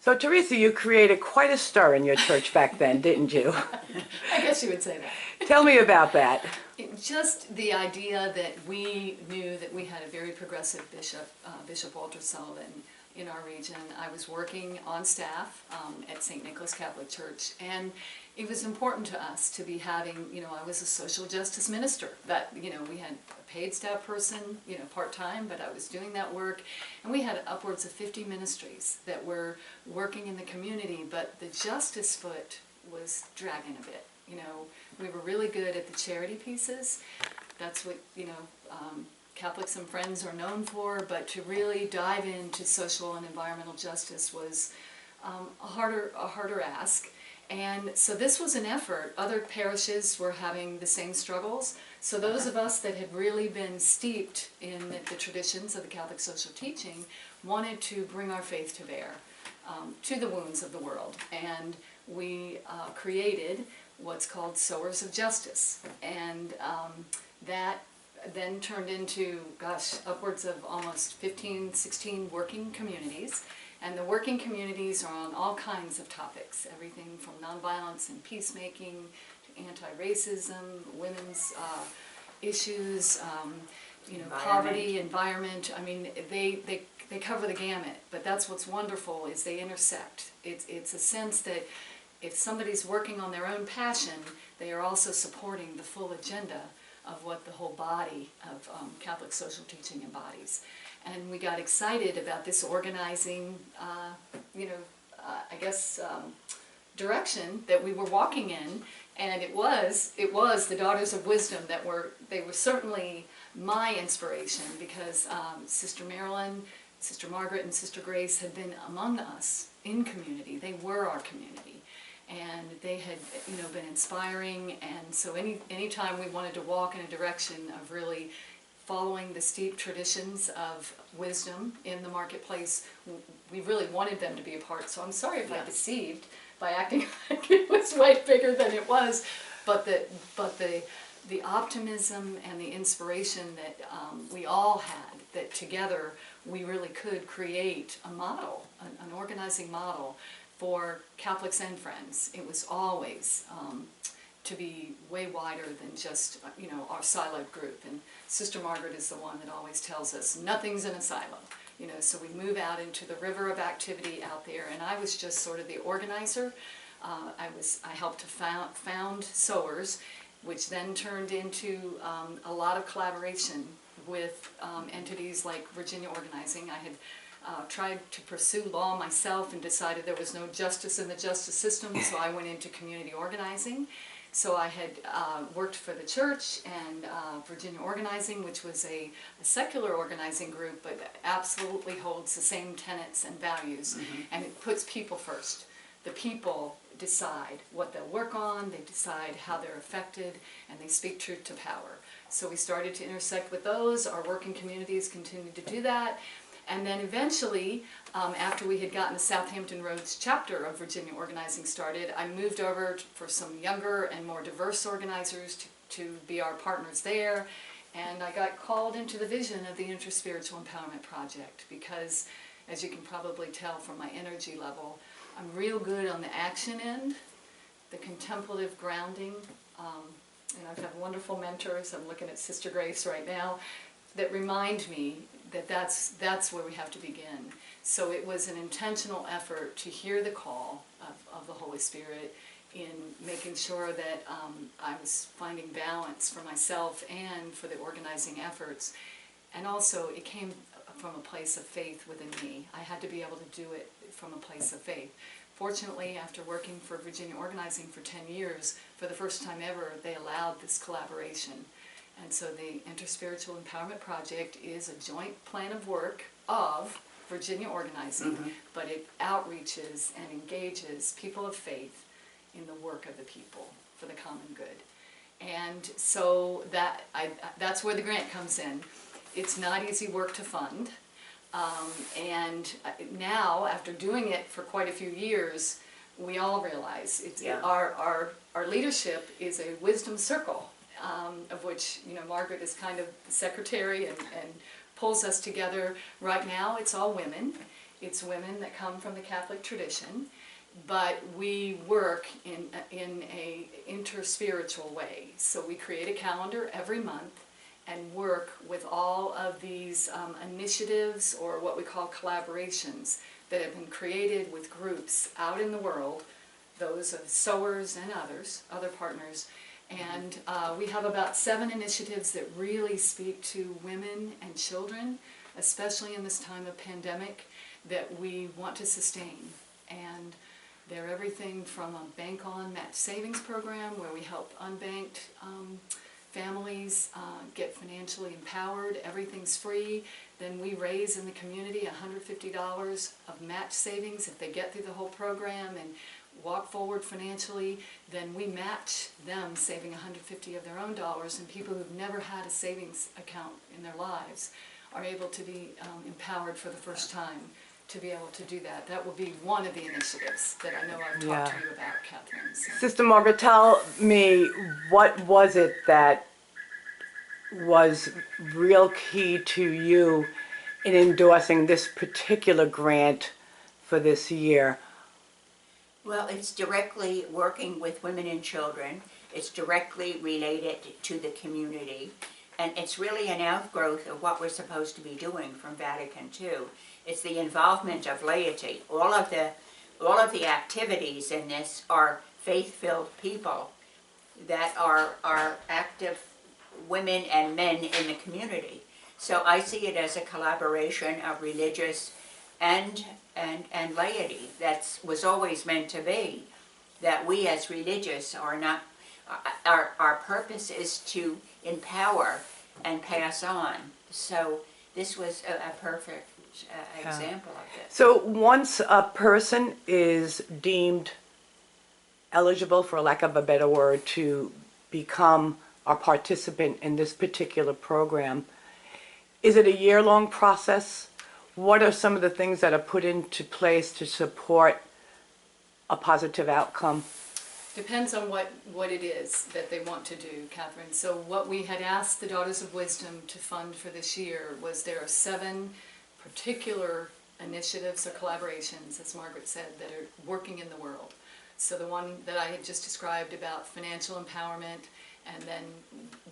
So, Teresa, you created quite a stir in your church back then, didn't you? I guess you would say that. Tell me about that. Just the idea that we knew that we had a very progressive bishop, Bishop Walter Sullivan, in our region. I was working on staff at St. Nicholas Catholic Church, and it was important to us to be having, I was a social justice minister. That, we had a paid staff person, part-time, but I was doing that work, and we had upwards of 50 ministries that were working in the community, but the justice foot was dragging a bit. We were really good at the charity pieces. That's what, Catholics and Friends are known for, but to really dive into social and environmental justice was a harder ask. And so this was an effort. Other parishes were having the same struggles. So those of us that had really been steeped in the traditions of the Catholic social teaching wanted to bring our faith to bear to the wounds of the world. And we created what's called Sowers of Justice. And that then turned into, upwards of almost 15, 16 working communities. And the working communities are on all kinds of topics, everything from nonviolence and peacemaking to anti-racism, women's issues, poverty, environment. I mean, they cover the gamut, but that's what's wonderful is they intersect. It's a sense that if somebody's working on their own passion, they are also supporting the full agenda of what the whole body of Catholic social teaching embodies. And we got excited about this organizing, direction that we were walking in, and it was the Daughters of Wisdom they were certainly my inspiration, because Sister Marilyn, Sister Margaret, and Sister Grace had been among us in community. They were our community. And they had, been inspiring, and so anytime we wanted to walk in a direction of really following the steep traditions of wisdom in the marketplace, we really wanted them to be a part. So I'm sorry if I deceived by acting like it was way bigger than it was, but the optimism and the inspiration that we all had, that together we really could create a model, an organizing model for Catholics and Friends. It was always to be way wider than just our siloed group. And Sister Margaret is the one that always tells us nothing's in a silo. So we move out into the river of activity out there, and I was just sort of the organizer. I helped to found Sowers, which then turned into a lot of collaboration with entities like Virginia Organizing. I had tried to pursue law myself and decided there was no justice in the justice system, so I went into community organizing. So I had worked for the church and Virginia Organizing, which was a secular organizing group, but absolutely holds the same tenets and values, and it puts people first. The people decide what they'll work on, they decide how they're affected, and they speak truth to power. So we started to intersect with those. Our working communities continued to do that. And then eventually, after we had gotten the Southampton Roads chapter of Virginia Organizing started, I moved over for some younger and more diverse organizers to be our partners there. And I got called into the vision of the Interspiritual Empowerment Project because, as you can probably tell from my energy level, I'm real good on the action end, the contemplative grounding. And I've had wonderful mentors. I'm looking at Sister Grace right now, that remind me that that's where we have to begin. So it was an intentional effort to hear the call of the Holy Spirit in making sure that I was finding balance for myself and for the organizing efforts. And also it came from a place of faith within me. I had to be able to do it from a place of faith. Fortunately, after working for Virginia Organizing for 10 years, for the first time ever, they allowed this collaboration. And so the Interspiritual Empowerment Project is a joint plan of work of Virginia Organizing, but it outreaches and engages people of faith in the work of the people for the common good. And so that's where the grant comes in. It's not easy work to fund. And now, after doing it for quite a few years, we all realize our leadership is a wisdom circle. Of which, Margaret is kind of the secretary and pulls us together. Right now, it's all women, It's women that come from the Catholic tradition, but we work in a interspiritual way. So we create a calendar every month and work with all of these initiatives, or what we call collaborations, that have been created with groups out in the world, those of sewers and other partners. And we have about 7 initiatives that really speak to women and children, especially in this time of pandemic, that we want to sustain. And they're everything from a bank-on match savings program, where we help unbanked families get financially empowered. Everything's free. Then we raise in the community $150 of match savings if they get through the whole program and walk forward financially. Then we match them saving $150 of their own dollars, and people who've never had a savings account in their lives are able to be empowered for the first time to be able to do that. That will be one of the initiatives that I know I've talked to you about, Catherine. So. Sister Margaret, tell me, what was it that was real key to you in endorsing this particular grant for this year? Well, it's directly working with women and children. It's directly related to the community. And it's really an outgrowth of what we're supposed to be doing from Vatican II. It's the involvement of laity. All of the activities in this are faith-filled people that are active women and men in the community. So I see it as a collaboration of religious and laity. That was always meant to be. That we as religious are not, our purpose is to empower and pass on. So this was a perfect example of this. So once a person is deemed eligible, for lack of a better word, to become a participant in this particular program, is it a year-long process? What are some of the things that are put into place to support a positive outcome? Depends on what it is that they want to do, Catherine. So what we had asked the Daughters of Wisdom to fund for this year was, there are 7 particular initiatives or collaborations, as Margaret said, that are working in the world. So the one that I had just described about financial empowerment, and then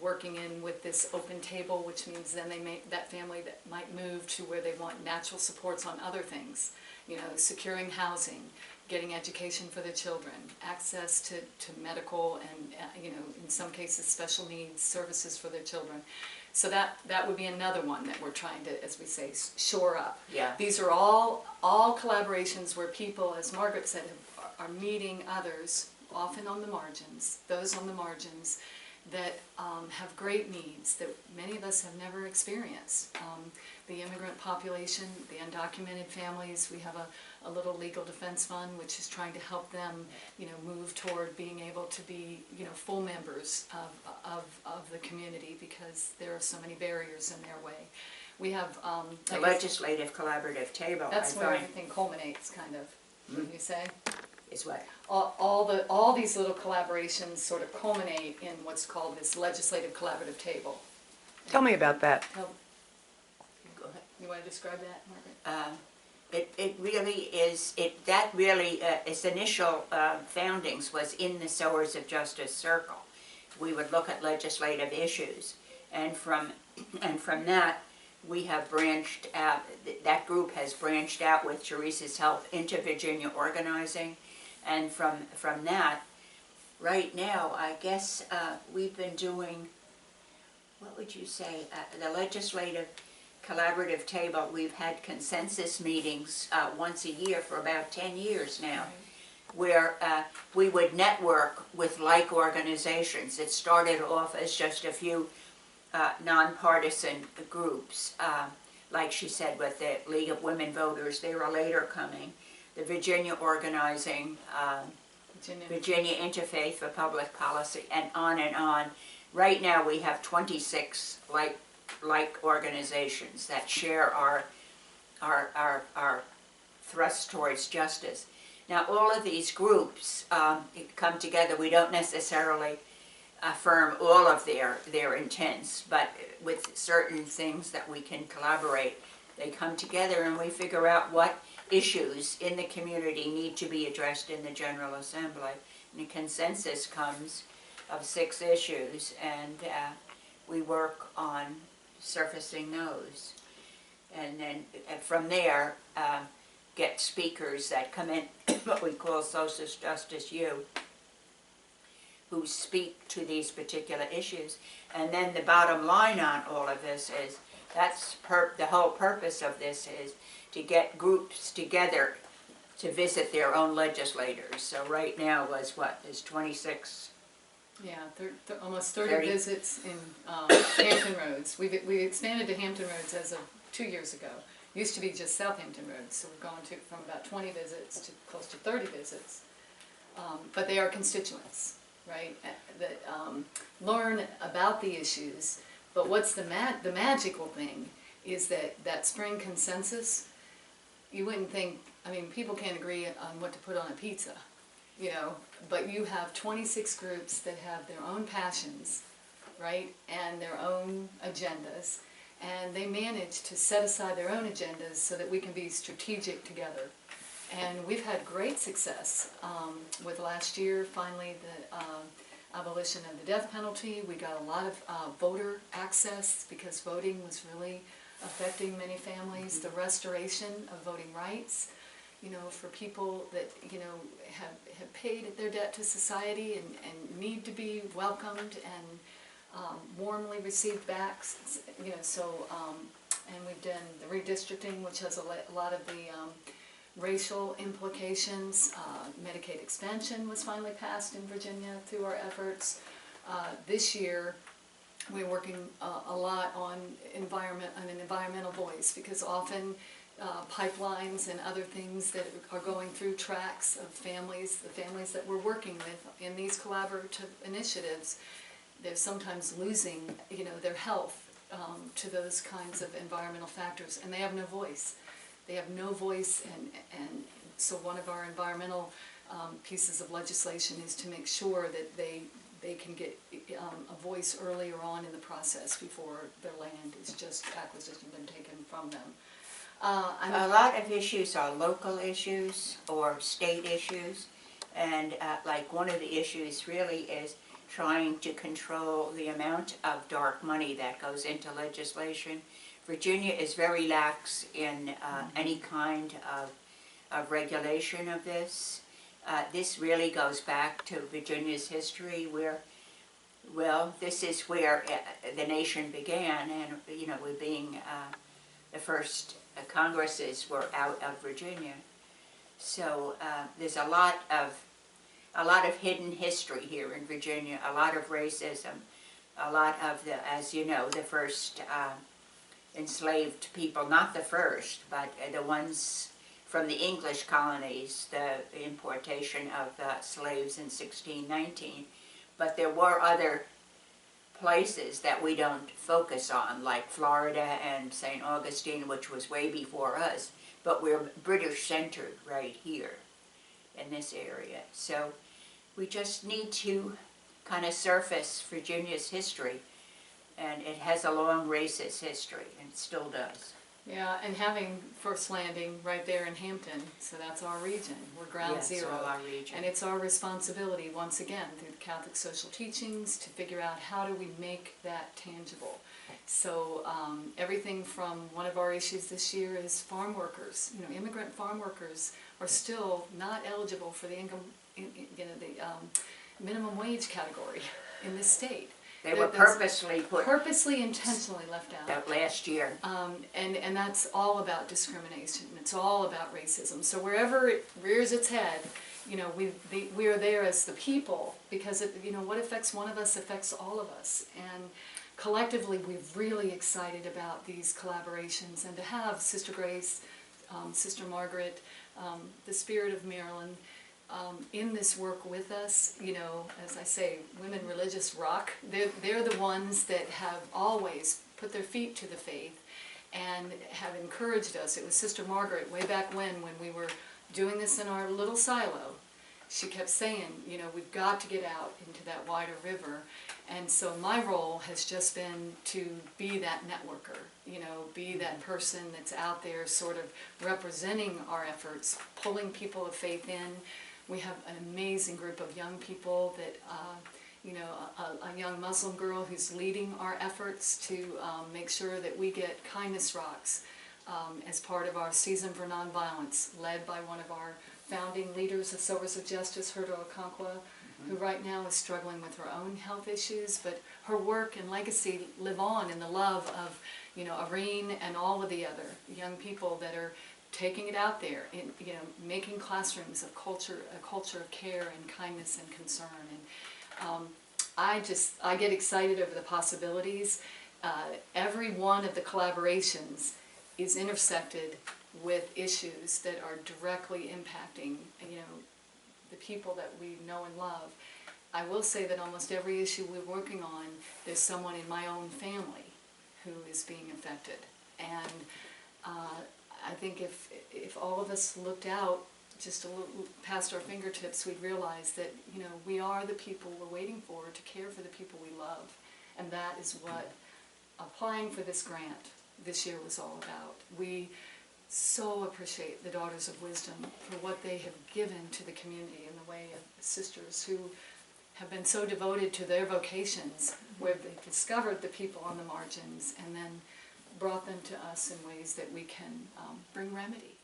working in with this open table, which means then they make that family that might move to where they want natural supports on other things, you know, securing housing, getting education for their children, access to medical and, you know, in some cases special needs services for their children. So that would be another one that we're trying to, as we say, shore up. Yeah. These are all collaborations where people, as Margaret said, are meeting others, often on the margins, those on the margins, that have great needs that many of us have never experienced. The immigrant population, the undocumented families, we have a little legal defense fund which is trying to help them, you know, move toward being able to be, you know, full members of the community, because there are so many barriers in their way. We have the legislative collaborative table. That's where everything culminates, kind of. Wouldn't you say? Is what? All these little collaborations sort of culminate in what's called this legislative collaborative table. Tell me about that. Oh, Go ahead. you want to describe that, Margaret? It really is, that really, its initial foundings was in the Sowers of Justice Circle. We would look at legislative issues, and from that we have branched out, that group has branched out with Teresa's help into Virginia organizing, and from that, right now, I guess we've been doing, what would you say, the legislative collaborative table, we've had consensus meetings once a year for about 10 years now, where we would network with like organizations. It started off as just a few nonpartisan groups, like she said, with the League of Women Voters. They were later coming. The Virginia Organizing, Virginia Interfaith for Public Policy, and on and on. Right now we have 26 like organizations that share our thrust towards justice. Now all of these groups come together. We don't necessarily affirm all of their intents, but with certain things that we can collaborate, they come together and we figure out what issues in the community need to be addressed in the General Assembly. And a consensus comes of 6 issues, and we work on surfacing those. And then from there, get speakers that come in, what we call Social Justice U, who speak to these particular issues. And then the bottom line on all of this is, the whole purpose of this is to get groups together to visit their own legislators. So right now is 26? Yeah, almost 30 visits in Hampton Roads. We expanded to Hampton Roads as of 2 years ago. Used to be just Southampton Roads, so we've gone from about 20 visits to close to 30 visits. But they are constituents, right, that learn about the issues. But what's the magical thing is that spring consensus, you wouldn't think, I mean, people can't agree on what to put on a pizza, you know, but you have 26 groups that have their own passions, right, and their own agendas, and they manage to set aside their own agendas so that we can be strategic together. And we've had great success with last year, finally, the abolition of the death penalty. We got a lot of voter access because voting was really affecting many families. The restoration of voting rights, you know, for people that, you know, have paid their debt to society and need to be welcomed and warmly received back, you know, so, and we've done the redistricting, which has a lot of the racial implications. Medicaid expansion was finally passed in Virginia through our efforts. This year, we're working a lot on an environmental voice, because often pipelines and other things that are going through tracks of families, the families that we're working with in these collaborative initiatives, they're sometimes losing, you know, their health to those kinds of environmental factors, and they have no voice. They have no voice, and so one of our environmental pieces of legislation is to make sure that they can get a voice earlier on in the process before their land is just acquisition been taken from them. A lot of issues are local issues or state issues, and like one of the issues really is trying to control the amount of dark money that goes into legislation. Virginia is very lax in any kind of regulation of this. This really goes back to Virginia's history, where, well, this is where the nation began, and, you know, we being the first Congresses were out of Virginia. So there's a lot of hidden history here in Virginia, a lot of racism, a lot of the, as you know, the first enslaved people, not the first, but the ones from the English colonies, the importation of slaves in 1619. But there were other places that we don't focus on, like Florida and St. Augustine, which was way before us, but we're British-centered right here in this area. So we just need to kind of surface Virginia's history. And it has a long racist history, and it still does. Yeah, and having First Landing right there in Hampton, so that's our region. We're ground zero. All our region. And it's our responsibility, once again, through the Catholic social teachings, to figure out how do we make that tangible. So everything from one of our issues this year is farm workers. You know, immigrant farm workers are still not eligible for the income, you know, the minimum wage category in this state. They were purposely intentionally left out. Last year. And that's all about discrimination. It's all about racism. So wherever it rears its head, you know, we are there as the people, because it, you know, what affects one of us affects all of us. And collectively, we're really excited about these collaborations, and to have Sister Grace, Sister Margaret, the Spirit of Maryland, in this work with us. You know, as I say, women religious rock. They're the ones that have always put their feet to the faith and have encouraged us. It was Sister Margaret way back when we were doing this in our little silo. she kept saying, you know, we've got to get out into that wider river. And so my role has just been to be that networker, you know, be that person that's out there sort of representing our efforts, pulling people of faith in. We have an amazing group of young people that, you know, a young Muslim girl who's leading our efforts to make sure that we get kindness rocks as part of our season for nonviolence, led by one of our founding leaders of Sowers of Justice, Herta Okonkwo, who right now is struggling with her own health issues, but her work and legacy live on in the love of, you know, Irene and all of the other young people that are taking it out there, in, you know, making classrooms of culture, a culture of care and kindness and concern. And I get excited over the possibilities. Every one of the collaborations is intersected with issues that are directly impacting, you know, the people that we know and love. I will say that almost every issue we're working on, there's someone in my own family who is being affected. And I think if all of us looked out just a little past our fingertips, we'd realize that, you know, we are the people we're waiting for to care for the people we love. And that is what applying for this grant this year was all about. We so appreciate the Daughters of Wisdom for what they have given to the community in the way of sisters who have been so devoted to their vocations, where they've discovered the people on the margins and then brought them to us in ways that we can bring remedy.